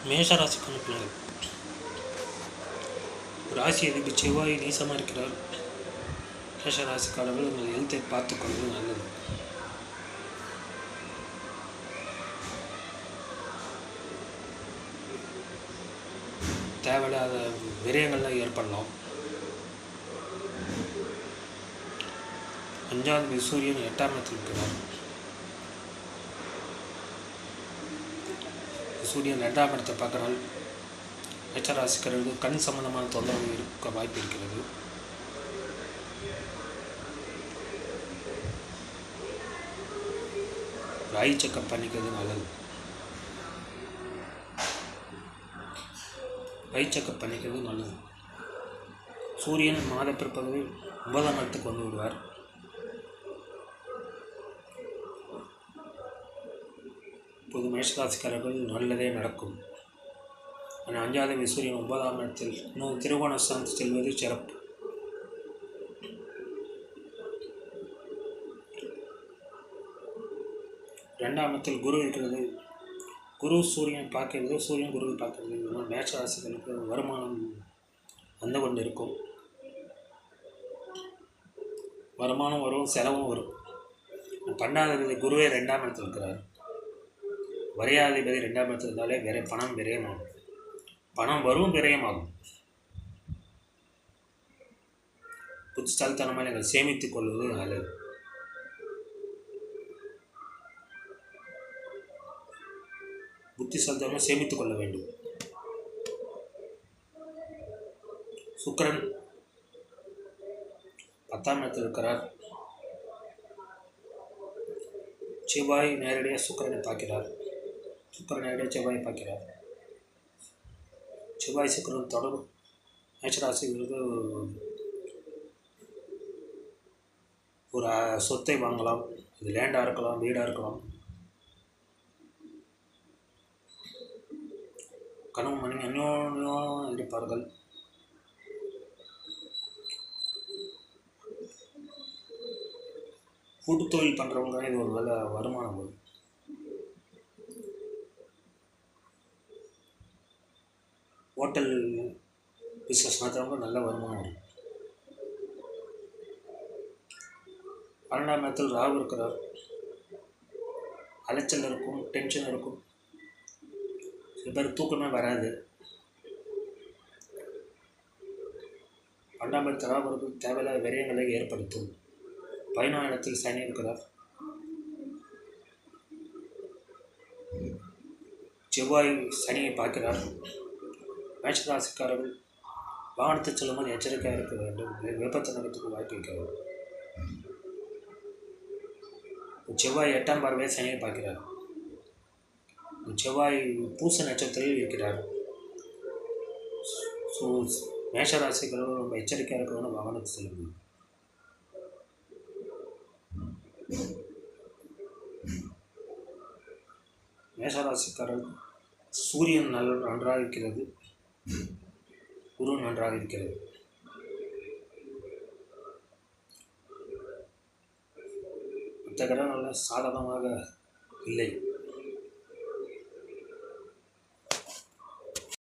மேஷராசிக்கான பலன்கள். ராசி அதிபதி செவ்வாய் நீசமாக இருக்கிறார். மேஷராசிக்காரர்கள் உங்கள் எழுத்தை பார்த்துக்கொள்வது நல்லது. தேவையில்லாத விரயங்கள்லாம் ஏற்படலாம். 5ஆம் சூரியன் 8ஆம் இடத்தில் இருக்கிறார். சூரியன் 2ஆம் இடத்தை பார்க்குறால் மேஷராசிக்காரர்கள் கண் சம்பந்தமான தொந்தரவு இருக்க வாய்ப்பு இருக்கிறது. ஐ செக்கப் பண்ணிக்கிறது நல்லது. ஐ செக்கப் பண்ணிக்கிறது நல்லது. சூரியன் மாத பிற்பகுதியில் 9ஆம் இடத்துக்கு வந்து விடுவார். இப்போது மேஷராசிக்காரர்கள் நல்லதே நடக்கும். ஆனால் 5ஆம் சூரியன் 9ஆம் இடத்தில் இன்னும் திருவோணஸ்தானத்தில் செல்வது சிறப்பு. ரெண்டாம் இடத்தில் குரு இருக்கிறது. குரு சூரியனை பார்க்கிறது, சூரியன் குருவை பார்க்கிறது. இதனால் மேஷராசிகளுக்கு வருமானம் வந்து கொண்டு இருக்கும். வருமானம் வரும், செலவும் வரும். 12ஆம் குருவே 2ஆம் இடத்தில் இருக்கிறார். வரையாதிபதி 2ஆம் இடத்தில் இருந்தாலே பணம் விரயமாகும். பணம் வரும், விரயமாகும். புத்திசாலித்தனமாக நீங்கள் சேமித்துக் கொள்வது நல்லது. புத்திசாலித்தனமாக சேமித்துக் கொள்ள வேண்டும். சுக்கிரன் 10ஆம் இடத்தில் இருக்கிறார். செவ்வாய் நேரடியாக சுக்கிரனை பார்க்கிறார். சுக்கிரன் நேரடியாக செவ்வாயை பார்க்கிறார். செவ்வாய் சுக்கிரன் தொடர்பு மேஷராசிகளுக்கு ஒரு சொத்தை வாங்கலாம். இது லேண்டாக இருக்கலாம், வீடாக இருக்கலாம். கணவன் மனைவி அந்யோன்யம் இருப்பார்கள். கூட்டு தொழில் பண்ணுறவங்க இது ஒரு நல்ல வருமானம் வரும். ஹோட்டல் பிஸ்னஸ் நடத்துகிறவங்க நல்ல வருமானம் வரும். 12ஆம் இடத்தில் ராகு இருக்கிறார். அலைச்சல் இருக்கும், டென்ஷன் இருக்கும். சில பேர் தூக்கமே வராது. 12ஆம் இடத்தில் ராகு இருக்கும், தேவையில்லாத விரயங்களை ஏற்படுத்தும். 14ஆம் இடத்தில் சனி இருக்கிறார். செவ்வாய் சனியை பார்க்கிறார். மேஷராசிக்காரர்கள் வாகனத்தை செல்லும்போது எச்சரிக்கையாக இருக்க வேண்டும். விபத்து நடத்துக்கு வாய்ப்பு இருக்கிறது. செவ்வாய் 8ஆம் பார்வையை சனியை பார்க்கிறார். செவ்வாய் பூச நட்சத்திரத்தில் இருக்கிறார். ஸோ மேஷராசிக்காரர்கள் ரொம்ப எச்சரிக்கையாக இருக்க வேண்டும். வாகனத்தை செல்லும்போது மேஷராசிக்காரர்கள் சூரியன் நன்றாக இருக்கிறது, குரு நன்றாக இருக்கிறது. மற்ற கிரகங்கள் சாதகமாக இல்லை.